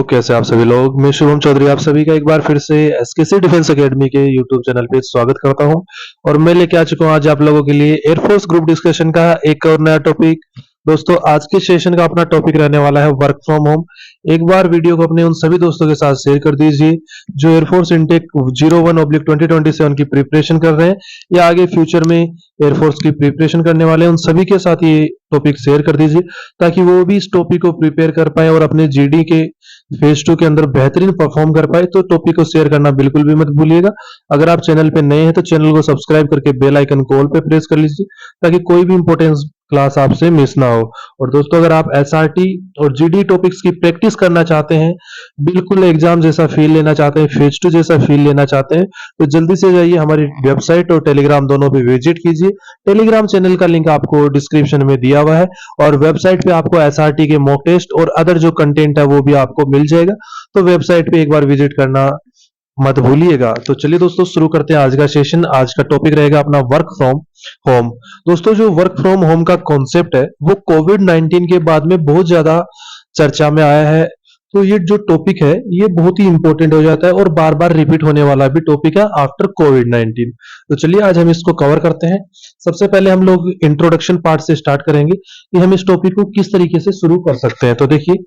कैसे आप सभी लोग। मैं शुभम चौधरी आप सभी का एक बार फिर से एसकेसी डिफेंस एकेडमी के यूट्यूब चैनल पे स्वागत करता हूं। और मैं लेके आ चुका हूं आज आप लोगों के लिए एयरफोर्स ग्रुप डिस्कशन का एक और नया टॉपिक। दोस्तों आज के सेशन का अपना टॉपिक रहने वाला है वर्क फ्रॉम होम। एक बार वीडियो को अपने उन सभी दोस्तों के साथ शेयर कर दीजिए जो एयरफोर्स इनटेक 01/2027 की प्रिपरेशन कर रहे हैं या आगे फ्यूचर में एयरफोर्स की प्रिपरेशन करने वाले हैं। उन सभी के साथ ये टॉपिक शेयर कर दीजिए ताकि वो भी इस टॉपिक को प्रिपेयर कर पाए और अपने जीडी के फेज 2 के अंदर बेहतरीन परफॉर्म कर पाए। तो टॉपिक को शेयर करना बिल्कुल भी मत भूलिएगा। अगर आप चैनल पे नए हैं तो चैनल को सब्सक्राइब करके बेल आइकन को ऑल पे प्रेस कर लीजिए ताकि कोई भी इंपॉर्टेंस क्लास आपसे मिस ना हो। और दोस्तों अगर आप एसआरटी और जीडी टॉपिक्स की प्रैक्टिस करना चाहते हैं, बिल्कुल एग्जाम जैसा फील लेना चाहते हैं, फेज 2 जैसा फील लेना चाहते हैं, तो जल्दी से जाइए हमारी वेबसाइट और टेलीग्राम दोनों पे विजिट कीजिए। टेलीग्राम चैनल का लिंक आपको डिस्क्रिप्शन में दिया हुआ है और वेबसाइट पे आपको एसआरटी के मॉक टेस्ट और अदर जो कंटेंट है वो भी आपको मिल जाएगा। तो वेबसाइट पे एक बार विजिट करना मत भूलिएगा। तो चलिए दोस्तों शुरू करते हैं आज का सेशन। आज का टॉपिक रहेगा अपना वर्क फ्रॉम होम। दोस्तों जो वर्क फ्रॉम होम का कॉन्सेप्ट है वो कोविड-19 के बाद में बहुत ज्यादा चर्चा में आया है। तो ये जो टॉपिक है ये बहुत ही इंपॉर्टेंट हो जाता है और बार बार रिपीट होने वाला भी टॉपिक है आफ्टर कोविड-19। तो चलिए आज हम इसको कवर करते हैं। सबसे पहले हम लोग इंट्रोडक्शन पार्ट से स्टार्ट करेंगे कि हम इस टॉपिक को किस तरीके से शुरू कर सकते हैं। तो देखिए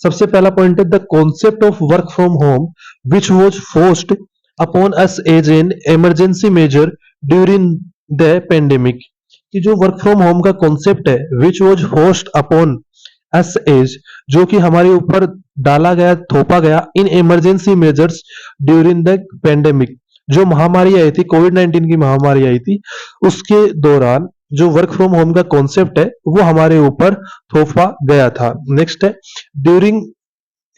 सबसे पहला पॉइंट है the concept of work from home which was forced upon us as an emergency measure during the pandemic. कि जो वर्क फ्रॉम होम का कॉन्सेप्ट है which was forced upon us as, जो कि हमारे ऊपर डाला गया, थोपा गया in emergency measures during the pandemic. जो महामारी आई थी, कोविड-19 की महामारी आई थी, उसके दौरान जो वर्क फ्रॉम होम का कॉन्सेप्ट है वो हमारे ऊपर थोपा गया था। नेक्स्ट है during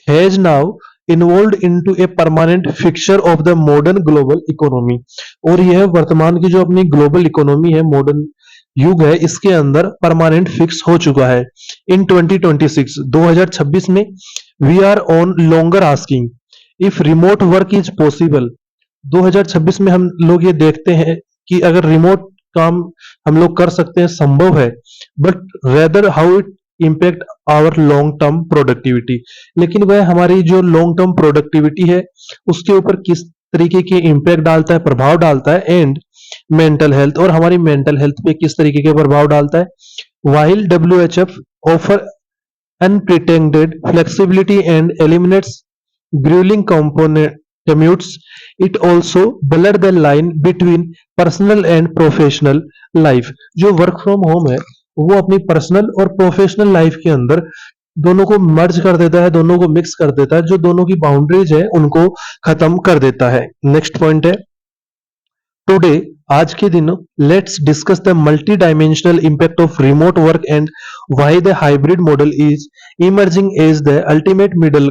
has now involve into a permanent fixture of the modern global economy. और यह वर्तमान की जो अपनी ग्लोबल इकोनॉमी है, मॉडर्न युग है, इसके अंदर परमानेंट फिक्स हो चुका है। इन 2026 में we are on longer asking if remote work is possible. 2026 में हम लोग ये देखते हैं कि अगर रिमोट काम हम लोग कर सकते हैं, संभव है, but rather how it impact our long term productivity. लेकिन वह हमारी जो लॉन्ग टर्म प्रोडक्टिविटी है उसके ऊपर किस तरीके के इम्पैक्ट डालता है, प्रभाव डालता है, एंड मेंटल हेल्थ, और हमारी मेंटल हेल्थ पे किस तरीके के प्रभाव डालता है। While WHF offer unprecedented flexibility and eliminates grueling commutes, it also blurred the line between personal and professional life। जो वर्क फ्रॉम होम है वो अपनी पर्सनल और प्रोफेशनल लाइफ के अंदर दोनों को मर्ज कर देता है, दोनों को मिक्स कर देता है, जो दोनों की बाउंड्रीज है उनको खत्म कर देता है। नेक्स्ट पॉइंट है टुडे, आज के दिन, let's discuss the multi dimensional impact of remote work and why the hybrid model is emerging as the ultimate middle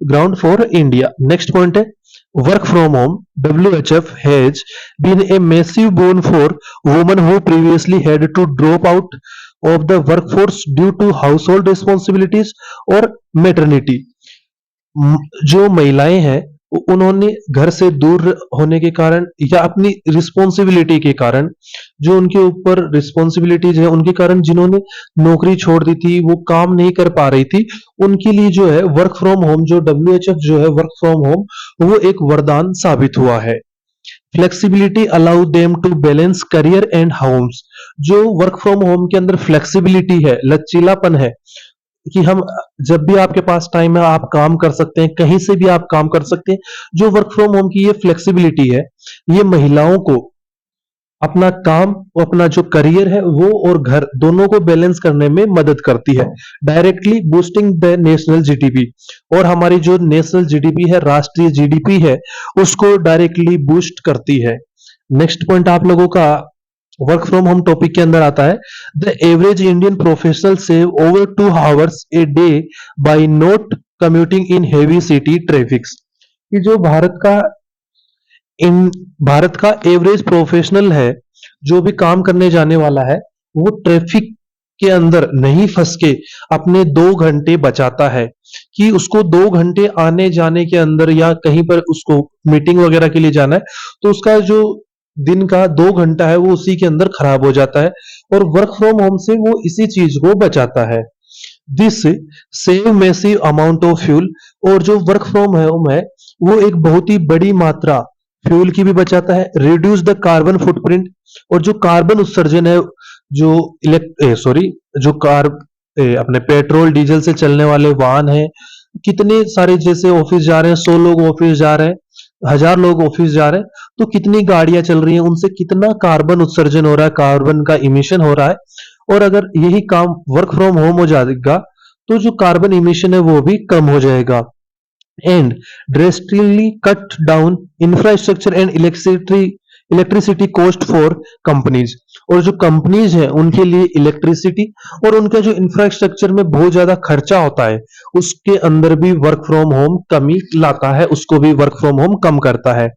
ground for India. Next point है work from home WHF has been a massive boon for women who previously had to drop out of the workforce due to household responsibilities और maternity। जो महिलाएं हैं उन्होंने घर से दूर होने के कारण या अपनी रिस्पॉन्सिबिलिटी के कारण, जो उनके ऊपर रिस्पॉन्सिबिलिटीज है उनके कारण, जिन्होंने नौकरी छोड़ दी थी, वो काम नहीं कर पा रही थी, उनके लिए जो है वर्क फ्रॉम होम, जो WHF जो है वर्क फ्रॉम होम, वो एक वरदान साबित हुआ है। Flexibility allow them to balance career and homes. जो वर्क फ्रॉम होम के अंदर फ्लेक्सिबिलिटी है, लचीलापन है, कि हम जब भी आपके पास टाइम है आप काम कर सकते हैं, कहीं से भी आप काम कर सकते हैं। जो वर्क फ्रॉम होम की ये फ्लेक्सिबिलिटी है, ये महिलाओं को अपना काम और अपना जो करियर है वो और घर दोनों को बैलेंस करने में मदद करती है, directly boosting the national GDP। और हमारी जो नेशनल GDP है, राष्ट्रीय GDP है, उसको डायरेक्टली बूस्ट करती है। नेक्स्ट पॉइंट आप लोगों का वर्क फ्रॉम होम टॉपिक के अंदर आता है the average Indian professional save over 2 hours a day by not commuting in heavy city traffics. कि जो भारत का एवरेज प्रोफेशनल है, जो भी काम करने जाने वाला है, वो ट्रैफिक के अंदर नहीं फंस के अपने 2 घंटे बचाता है। कि उसको 2 घंटे आने जाने के अंदर या कहीं पर उसको मीटिंग वगैरह के लिए जाना है, तो उसका जो दिन का 2 घंटा है वो उसी के अंदर खराब हो जाता है, और वर्क फ्रॉम होम से वो इसी चीज को बचाता है। This save massive amount of fuel. और जो वर्क फ्रॉम होम है वो एक बहुत ही बड़ी मात्रा फ्यूल की भी बचाता है, रिड्यूस द कार्बन फुटप्रिंट। और जो कार्बन उत्सर्जन है, जो सॉरी जो अपने पेट्रोल डीजल से चलने वाले वाहन है, कितने सारे, जैसे ऑफिस जा रहे हैं 100 लोग ऑफिस जा रहे हैं, 1000 लोग ऑफिस जा रहे हैं, तो कितनी गाड़ियां चल रही हैं, उनसे कितना कार्बन उत्सर्जन हो रहा है, कार्बन का इमिशन हो रहा है। और अगर यही काम वर्क फ्रॉम होम हो जाएगा तो जो कार्बन इमिशन है वो भी कम हो जाएगा। And drastically cut down infrastructure and electricity cost for companies. और जो कंपनीज हैं उनके लिए इलेक्ट्रिसिटी और उनका जो इंफ्रास्ट्रक्चर में बहुत ज्यादा खर्चा होता है, उसके अंदर भी वर्क फ्रॉम होम कमी लाता है, उसको भी वर्क फ्रॉम होम कम करता है।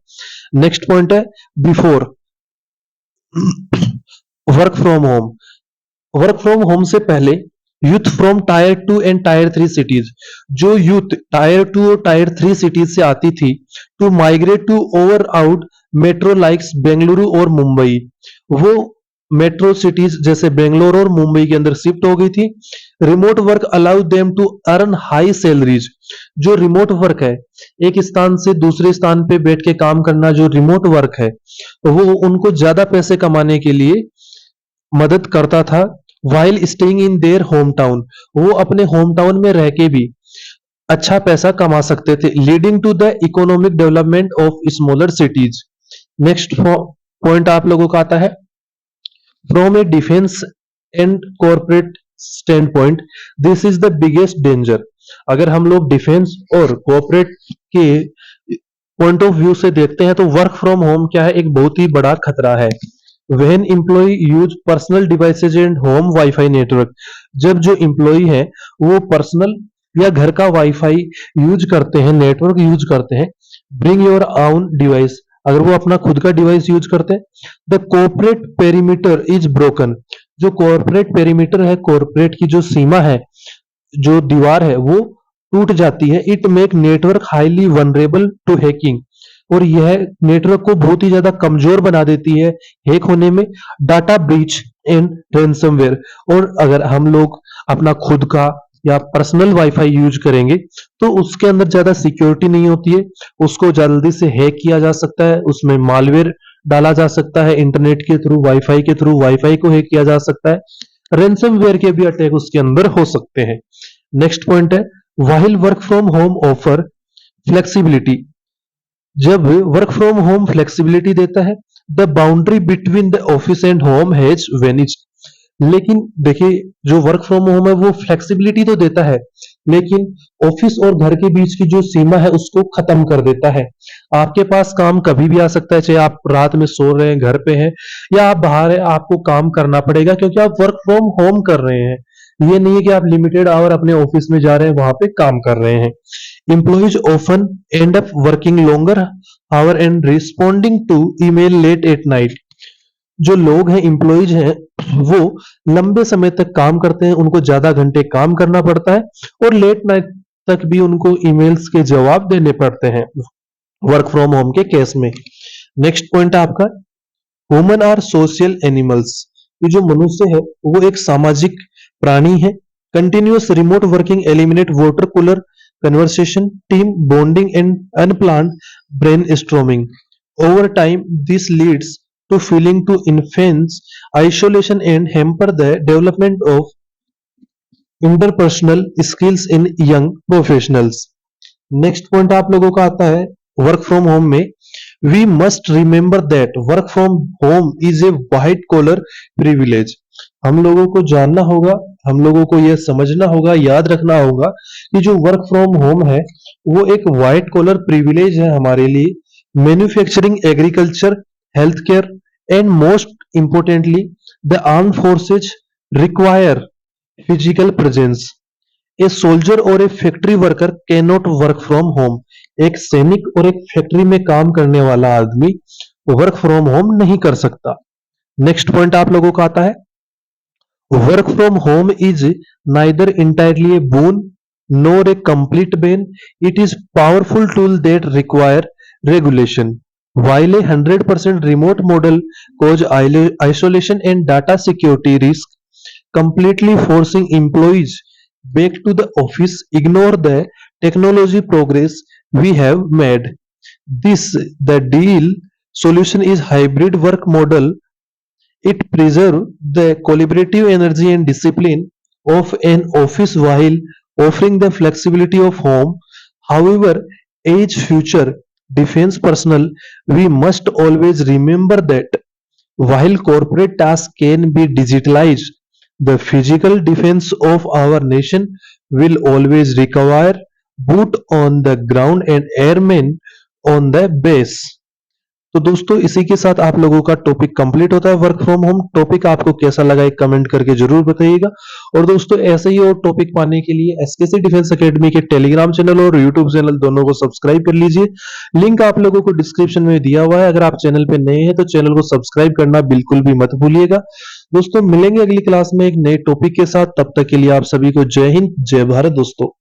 नेक्स्ट पॉइंट है before work from home. Work from home से पहले youth from tier 2 and tier 3 cities, जो यूथ टायर 2 और टायर 3 सिटीज से आती थी, to migrate to over out metro likes Bengaluru और मुंबई, वो मेट्रो सिटीज जैसे बेंगलोर और मुंबई के अंदर शिफ्ट हो गई थी। Remote work allow them to earn high salaries. जो रिमोट वर्क है, एक स्थान से दूसरे स्थान पे बैठ के काम करना, जो रिमोट वर्क है, वो उनको ज्यादा पैसे कमाने के लिए मदद करता था। While staying in their home town, वो अपने होम टाउन में रह के भी अच्छा पैसा कमा सकते थे, leading to the economic development of smaller cities. Next point आप लोगों का आता है, from a defence and corporate stand point this is the biggest danger. अगर हम लोग डिफेंस और कॉर्पोरेट के पॉइंट ऑफ व्यू से देखते हैं तो वर्क फ्रॉम होम क्या है, एक बहुत ही बड़ा खतरा है। When employee use personal devices and home Wi-Fi network, जब जो एम्प्लॉय है वो पर्सनल या घर का वाईफाई यूज करते हैं, नेटवर्क यूज करते हैं, ब्रिंग योर ओन डिवाइस, अगर वो अपना खुद का डिवाइस यूज करते हैं, the corporate perimeter is broken, जो कॉर्पोरेट पेरीमीटर है, कॉर्पोरेट की जो सीमा है, जो दीवार है, वो टूट जाती है। It make network highly vulnerable to hacking, और यह नेटवर्क को बहुत ही ज्यादा कमजोर बना देती है हैक होने में, डाटा ब्रीच एंड रैंसमवेयर। और अगर हम लोग अपना खुद का या पर्सनल वाईफाई यूज करेंगे तो उसके अंदर ज्यादा सिक्योरिटी नहीं होती है, उसको जल्दी से हैक किया जा सकता है, उसमें मालवेयर डाला जा सकता है, इंटरनेट के थ्रू, वाईफाई के थ्रू वाईफाई को हैक किया जा सकता है, रैंसमवेयर के भी अटैक उसके अंदर हो सकते हैं। नेक्स्ट पॉइंट है, while work from home offer flexibility, जब वर्क फ्रॉम होम फ्लेक्सिबिलिटी देता है, the boundary between the office and home has vanished. लेकिन देखिए, जो वर्क फ्रॉम होम है वो फ्लेक्सिबिलिटी तो देता है, लेकिन ऑफिस और घर के बीच की जो सीमा है उसको खत्म कर देता है। आपके पास काम कभी भी आ सकता है, चाहे आप रात में सो रहे हैं, घर पे हैं, या आप बाहर हैं, आपको काम करना पड़ेगा क्योंकि आप वर्क फ्रॉम होम कर रहे हैं। ये नहीं है कि आप लिमिटेड आवर अपने ऑफिस में जा रहे हैं, वहां पे काम कर रहे हैं। Employees often end up working longer hour and responding to email late at night. जो लोग हैं, एम्प्लॉइज हैं, वो लंबे समय तक काम करते हैं, उनको ज्यादा घंटे काम करना पड़ता है और लेट नाइट तक भी उनको ईमेल्स के जवाब देने पड़ते हैं वर्क फ्रॉम होम के केस में। नेक्स्ट पॉइंट है आपका, ह्यूमन आर सोशल एनिमल्स, ये जो मनुष्य है वो एक सामाजिक प्राणी है। Continuous remote working eliminate water cooler conversation, team bonding and unplanned brainstorming. Over time, this leads to feeling to infants isolation and hamper the development of interpersonal skills in young professionals. Next point आप लोगों का आता है work from home में, we must remember that work from home is a white collar privilege. हम लोगों को जानना होगा, हम लोगों को यह समझना होगा, याद रखना होगा कि जो वर्क फ्रॉम होम है वो एक व्हाइट कॉलर प्रिविलेज है हमारे लिए। Manufacturing, agriculture, health care and most importantly the arm forces require physical presence. A soldier और a factory worker can not work from home. एक सैनिक और एक फैक्ट्री में काम करने वाला आदमी वर्क फ्रॉम होम नहीं कर सकता। नेक्स्ट पॉइंट आप लोगों का आता है, work from home is neither entirely A boon nor a complete bane. It is powerful tool that require regulation. While a 100% remote model cause isolation and data security risk, completely forcing employees back to the office, ignore the technology progress we have made. This the deal solution is hybrid work model. It preserves the collaborative energy and discipline of an office while offering the flexibility of home. However, as future defense personnel, we must always remember that while corporate tasks can be digitalized, the physical defense of our nation will always require boot on the ground and airmen on the base. तो दोस्तों इसी के साथ आप लोगों का topic complete होता है। वर्क फ्रॉम होम टॉपिक आपको कैसा लगा एक कमेंट करके जरूर बताइएगा। और दोस्तों ऐसे ही और टॉपिक पाने के लिए एसकेसी डिफेंस एकेडमी के टेलीग्राम चैनल और यूट्यूब चैनल दोनों को सब्सक्राइब कर लीजिए। लिंक आप लोगों को डिस्क्रिप्शन में दिया हुआ है। अगर आप चैनल पे नए हैं तो चैनल को सब्सक्राइब करना बिल्कुल भी मत भूलिएगा। दोस्तों मिलेंगे अगली क्लास में एक नए टॉपिक के साथ। तब तक के लिए आप सभी को जय हिंद, जय भारत दोस्तों।